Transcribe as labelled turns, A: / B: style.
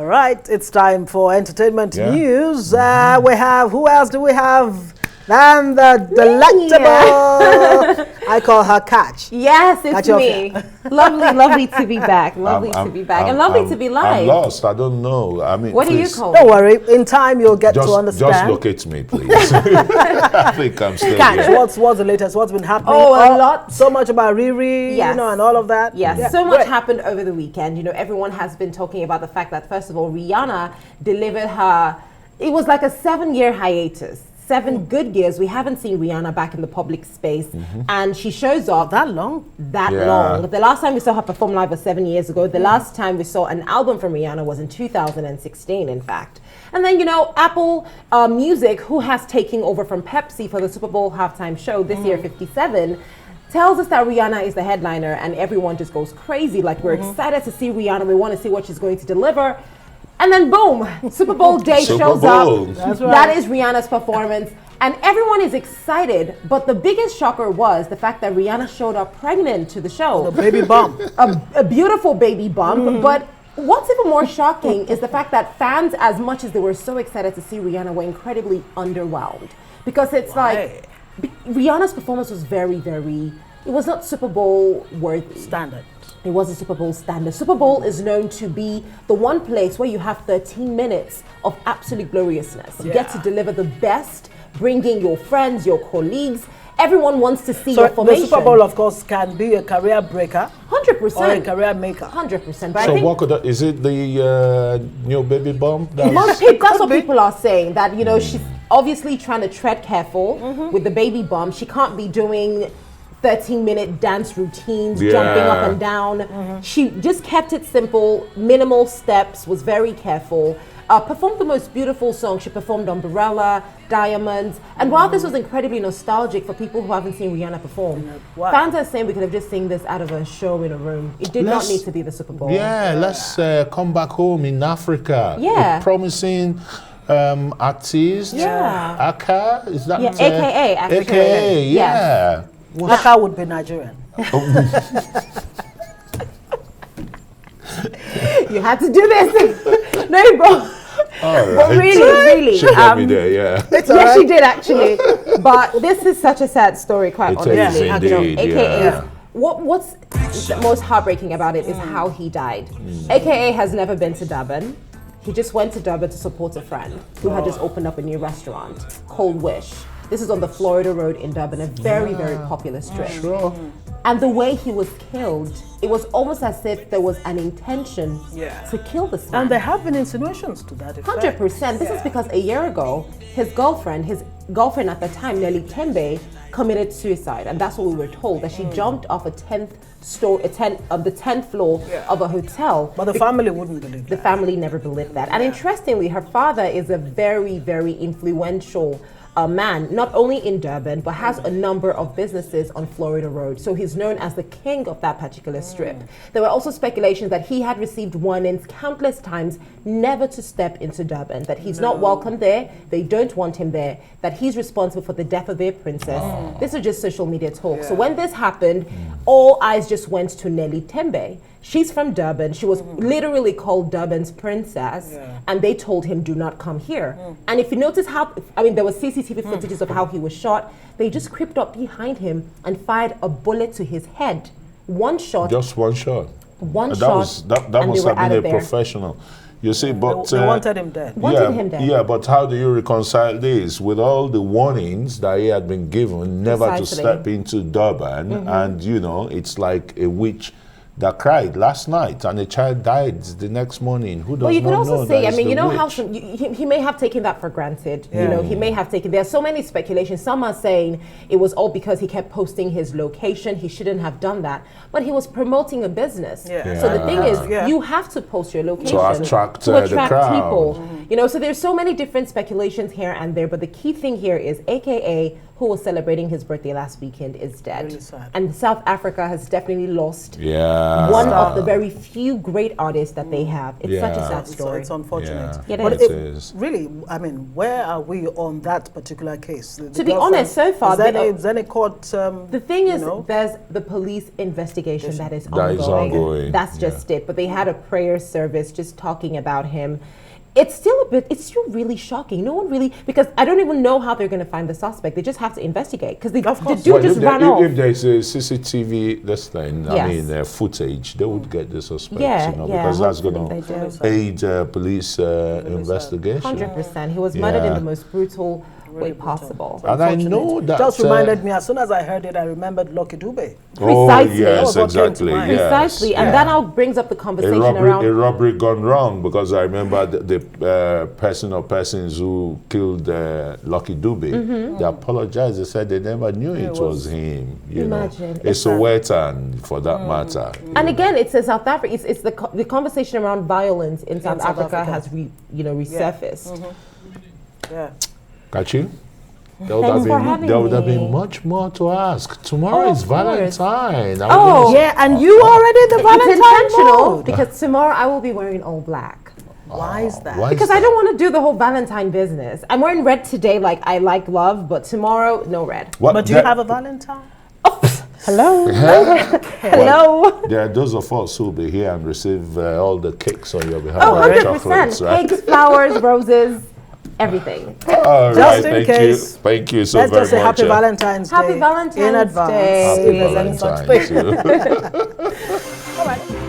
A: right, it's time for entertainment news.
B: Mm-hmm.
A: Who else do we have? Than the delectable, I call her Kachi.
C: Yes, it's
A: Kachi
C: me. Lovely to be back. Lovely to be back. And lovely to be live.
B: I'm lost. I don't know. I mean,
C: what do you call?
A: Don't worry. In time, you'll get to understand.
B: Just locate me, please. I think I'm still
A: Kachi,
B: here.
A: what's the latest? What's been happening?
C: Oh, a lot.
A: So much about Riri,
C: yes.
A: you know, and all of that.
C: Yes, so much happened over the weekend. You know, everyone has been talking about the fact that, first of all, Rihanna delivered it was like a 7-year hiatus. 7 good years. We haven't seen Rihanna back in the public space, and she shows up
A: that long.
C: Long. The last time we saw her perform live was 7 years ago. The last time we saw an album from Rihanna was in 2016, in fact. And then, you know, Apple Music, who has taken over from Pepsi for the Super Bowl halftime show this year, 57, tells us that Rihanna is the headliner, and everyone just goes crazy. Like, we're excited to see Rihanna. We want to see what she's going to deliver. And then boom, Super Bowl day shows up.
A: That's right.
C: That is Rihanna's performance. And everyone is excited. But the biggest shocker was the fact that Rihanna showed up pregnant to the show.
A: The baby bump.
C: A beautiful baby bump. But what's even more shocking is the fact that fans, as much as they were so excited to see Rihanna, were incredibly underwhelmed. Because it's like, Rihanna's performance was very, it was not Super Bowl worthy.
A: Standard.
C: It wasn't Super Bowl standard. Super Bowl is known to be the one place where you have 13 minutes of absolute gloriousness. You get to deliver the best, bringing your friends, your colleagues. Everyone wants to see your formation.
A: The Super Bowl, of course, can be a career breaker.
C: 100%.
A: Or a career maker.
C: 100%. But
B: So what could is it the new baby bump?
C: That's what people are saying. That, you know, she's obviously trying to tread careful with the baby bump. She can't be doing 13-minute dance routines, jumping up and down. She just kept it simple, minimal steps, was very careful. Performed the most beautiful song. She performed Umbrella, Diamonds. And while this was incredibly nostalgic for people who haven't seen Rihanna perform, fans are saying we could have just seen this out of a show in a room. It did not need to be the Super Bowl.
B: Yeah, let's come back home in Africa.
C: Yeah.
B: A promising artist.
C: Yeah.
B: Aka, is that?
C: AKA, actually.
B: AKA, yeah.
A: Aka would be Nigerian.
C: You had to do this. No, bro.
B: All right.
C: But really.
B: She got me there, yeah.
C: Yes, she did actually. But this is such a sad story, quite honestly.
B: It is indeed,
C: AKA, what's most heartbreaking about it is how he died. AKA has never been to Durban. He just went to Durban to support a friend who had just opened up a new restaurant called Wish. This is on the Florida Road in Durban, a very popular strip.
B: Sure.
C: And the way he was killed, it was almost as if there was an intention to kill this man.
A: And there have been insinuations to that effect.
C: 100%. This is because a year ago, his girlfriend at the time, Nelly Tembe, committed suicide. And that's what we were told, that she jumped off the 10th floor of a hotel.
A: But the family wouldn't believe that.
C: The family never believed that. And interestingly, her father is a very influential man, not only in Durban, but has a number of businesses on Florida Road. So he's known as the king of that particular strip. There were also speculations that he had received warnings countless times never to step into Durban, that he's not welcome there, they don't want him there, that he's responsible for the death of their princess. This is just social media talk. So when this happened, all eyes just went to Nelly Tembe. She's from Durban. She was literally called Durban's princess, and they told him, do not come here. And if you notice there was CCTV footages of how he was shot. They just creeped up behind him and fired a bullet to his head. One shot.
B: Just one shot.
C: One shot.
B: That must have been a professional. You see, but
A: they wanted him dead.
B: Yeah, but how do you reconcile this with all the warnings that he had been given never to step into Durban, and you know, it's like a witch that cried last night and a child died the next morning. Who does
C: well, you
B: not
C: can also
B: know
C: say,
B: that
C: I mean, you know
B: witch?
C: how he may have taken that for granted. You know, he may have taken, there's so many speculations. Some are saying it was all because he kept posting his location. He shouldn't have done that. But he was promoting a business. So the thing is, you have to post your location
B: to attract the crowd.
C: people. You know, so there's so many different speculations here and there, but the key thing here is AKA, who was celebrating his birthday last weekend, is dead.
A: Really sad.
C: And South Africa has definitely lost
B: Yeah.
C: one of the very few great artists that they have. It's such a sad story.
A: It's unfortunate.
C: Yeah.
A: But
C: It
B: is.
A: really, I mean, where are we on that particular case?
C: To be honest, so far,
A: is there any court?
C: The thing is, there's the police investigation that is ongoing. That's just it. But they had a prayer service just talking about him. It's still really shocking. No one really, because I don't even know how they're going to find the suspect. They just have to investigate because the dude just ran off.
B: If there's a CCTV, footage, they would get the suspect, because that's going to aid police investigation.
C: 100%. He was murdered in the most brutal way possible.
B: And I know that
A: just reminded me, as soon as I heard it, I remembered Lucky Dube.
C: Precisely.
B: Yes, exactly. Yes.
C: Precisely. And that now brings up the conversation around
B: a robbery gone wrong, because I remember the person or persons who killed Lucky Dube, they apologized. They said they never knew it was him.
C: Imagine.
B: It's a Sowetan, for that matter.
C: And again, it's in South Africa. It's the conversation around violence in South Africa has resurfaced.
A: Yeah.
B: Kachi? There would have been much more to ask. Tomorrow is Valentine.
A: And you already the Valentine
C: It's intentional
A: mode.
C: because tomorrow I will be wearing all black.
A: Why is that?
C: Because I don't want to do the whole Valentine business. I'm wearing red today, like I like love, but tomorrow, no red.
A: But do you have a Valentine?
C: Hello? Hello?
B: There are those of us who will be here and receive all the cakes on your behalf.
C: 100%.
B: Right?
C: Cakes, flowers, roses, everything.
B: All
A: Just
B: right,
A: in case.
B: Thank you so
A: Let's
B: very
A: just say
B: much.
A: Happy Valentine's Day.
C: Happy Valentine's
A: in advance.
C: Day.
B: Happy
A: If there's any such
B: Valentine's.
A: thing. All right.